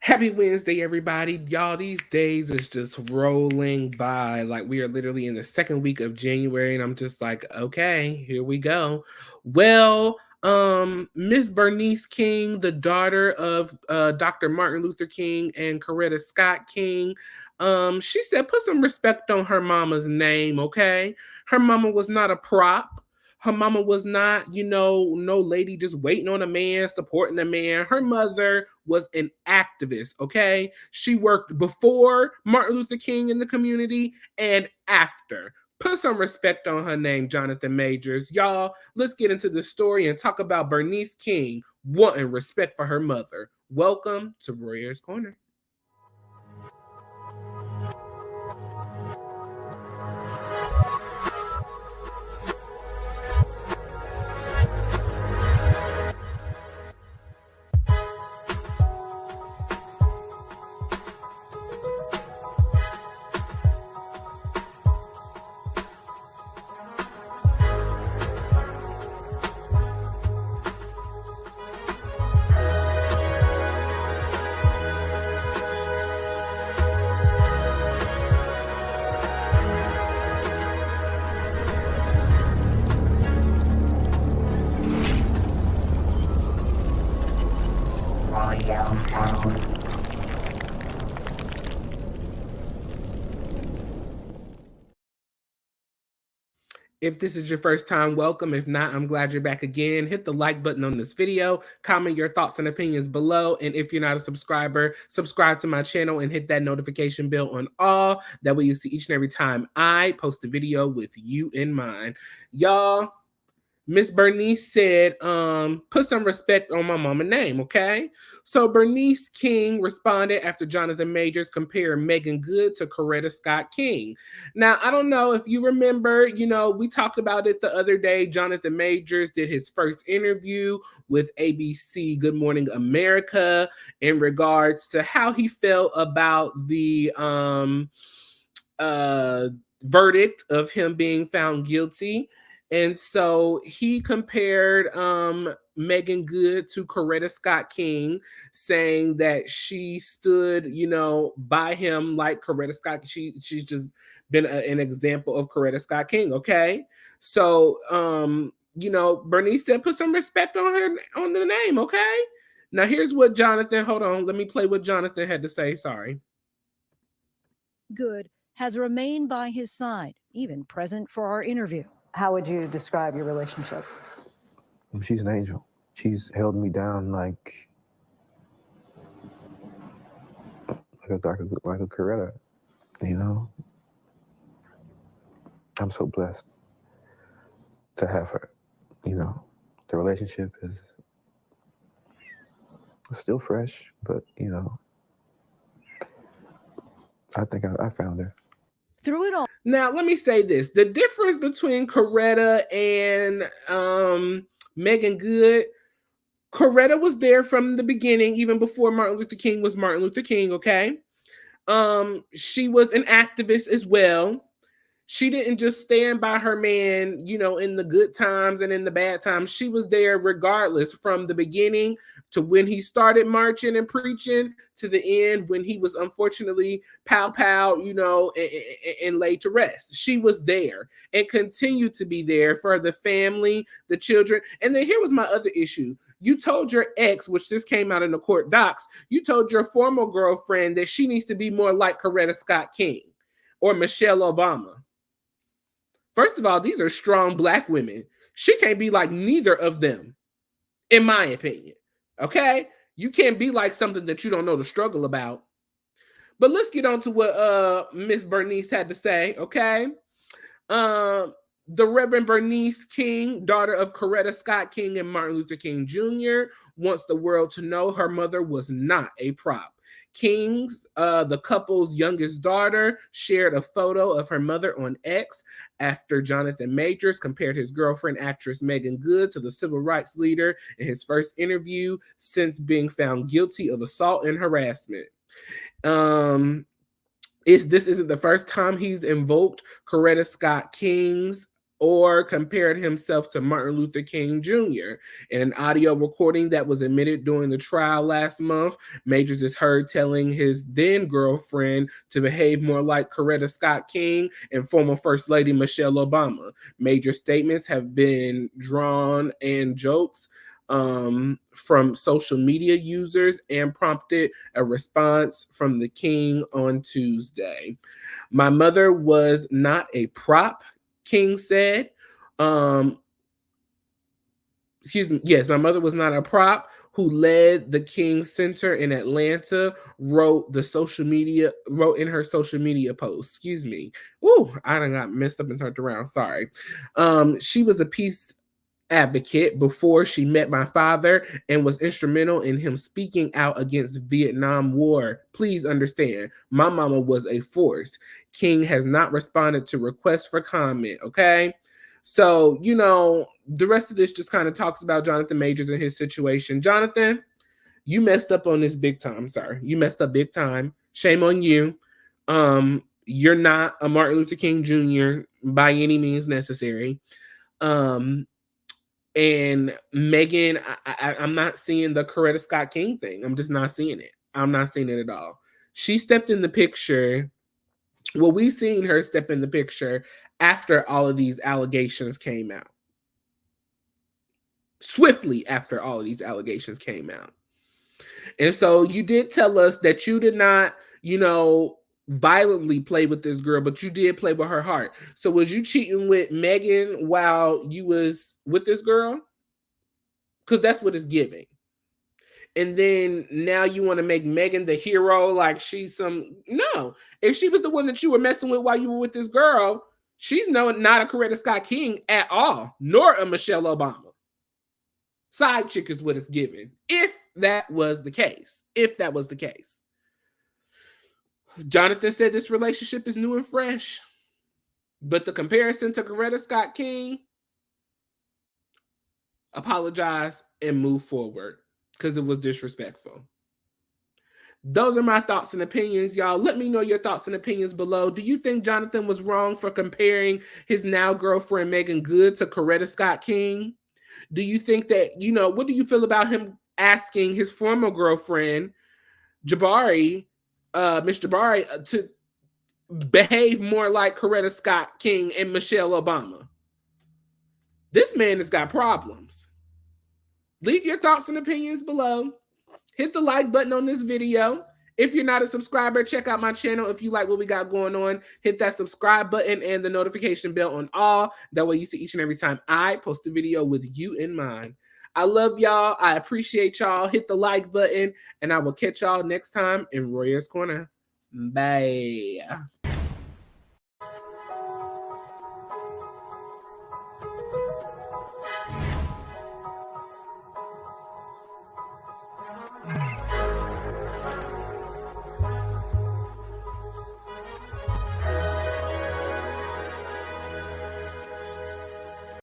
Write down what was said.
Happy Wednesday, everybody. Y'all, these days is just rolling by. Like we are literally in the second week of January, and I'm just like, okay, here we go. Well, Miss Bernice King, the daughter of Dr. Martin Luther King and Coretta Scott King, she said, put some respect on her mama's name, okay? Her mama was not a prop. Her mama was not, no lady just waiting on a man, supporting a man. Her mother was an activist, okay? She worked before Martin Luther King in the community and after. Put some respect on her name, Jonathan Majors. Y'all, let's get into the story and talk about Bernice King wanting respect for her mother. Welcome to Royer's Corner. If this is your first time, welcome. If not, I'm glad you're back again. Hit the like button on this video, comment your thoughts and opinions below. And if you're not a subscriber, subscribe to my channel and hit that notification bell on all. That way you see each and every time I post a video with you in mind. Y'all, Miss Bernice said, put some respect on my mama name, okay? So Bernice King responded after Jonathan Majors compared Megan Good to Coretta Scott King. Now, I don't know if you remember, we talked about it the other day. Jonathan Majors did his first interview with ABC Good Morning America in regards to how he felt about the verdict of him being found guilty. And so he compared Megan Good to Coretta Scott King, saying that she stood, by him like Coretta Scott. She's just been an example of Coretta Scott King. Okay, so Bernice said put some respect on her on the name. Okay, now here's what Jonathan. Hold on, let me play what Jonathan had to say. Sorry. Good has remained by his side, even present for our interview. How would you describe your relationship? She's an angel. She's held me down like a Coretta, I'm so blessed to have her. The relationship is still fresh, but I think I found her. Through it all. Now, let me say this. The difference between Coretta and Megan Good, Coretta was there from the beginning, even before Martin Luther King was Martin Luther King, okay? She was an activist as well. She didn't just stand by her man, in the good times and in the bad times. She was there regardless, from the beginning to when he started marching and preaching to the end when he was unfortunately pow, and laid to rest. She was there and continued to be there for the family, the children. And then here was my other issue. You told your ex, which this came out in the court docs, you told your former girlfriend that she needs to be more like Coretta Scott King or Michelle Obama. First of all, these are strong Black women. She can't be like neither of them, in my opinion. Okay? You can't be like something that you don't know the struggle about. But let's get on to what Miss Bernice had to say, okay? The Reverend Bernice King, daughter of Coretta Scott King and Martin Luther King Jr., wants the world to know her mother was not a prop. Kings, the couple's youngest daughter, shared a photo of her mother on X after Jonathan Majors compared his girlfriend, actress Megan Good, to the civil rights leader in his first interview since being found guilty of assault and harassment. This isn't the first time he's invoked Coretta Scott King's or compared himself to Martin Luther King Jr. In an audio recording that was admitted during the trial last month, Majors is heard telling his then girlfriend to behave more like Coretta Scott King and former First Lady Michelle Obama. Major statements have been drawn and jokes from social media users and prompted a response from the King on Tuesday. My mother was not a prop, King said. Excuse me. Yes, my mother was not a prop, who led the King Center in Atlanta, wrote in her social media post. Excuse me. Ooh, I done got messed up and turned around. Sorry. She was a peace advocate before she met my father and was instrumental in him speaking out against Vietnam War. Please understand, my mama was a force. King has not responded to requests for comment, okay? So, the rest of this just kind of talks about Jonathan Majors and his situation. Jonathan, you messed up on this big time, sir. You messed up big time. Shame on you. You're not a Martin Luther King Jr. by any means necessary. And Megan, I'm not seeing the Coretta Scott King thing. I'm just not seeing it. I'm not seeing it at all. She stepped in the picture. Well, we've seen her step in the picture after all of these allegations came out. Swiftly after all of these allegations came out. And so you did tell us that you did not, violently play with this girl, but you did play with her heart. So was you cheating with Megan while you was with this girl? Because that's what it's giving. And then now you want to make Megan the hero like she's some... No. If she was the one that you were messing with while you were with this girl, she's not a Coretta Scott King at all, nor a Michelle Obama. Side chick is what it's giving. If that was the case. Jonathan said this relationship is new and fresh. But the comparison to Coretta Scott King, apologize and move forward because it was disrespectful. Those are my thoughts and opinions, y'all. Let me know your thoughts and opinions below. Do you think Jonathan was wrong for comparing his now girlfriend Megan Good to Coretta Scott King? Do you think that, what do you feel about him asking his former girlfriend, Miss Jabari, to behave more like Coretta Scott King and Michelle Obama? This man has got problems. Leave your thoughts and opinions below. Hit the like button on this video. If you're not a subscriber, check out my channel. If you like what we got going on, hit that subscribe button and the notification bell on all. That way you see each and every time I post a video with you in mind. I love y'all. I appreciate y'all. Hit the like button, and I will catch y'all next time in Royer's Corner. Bye.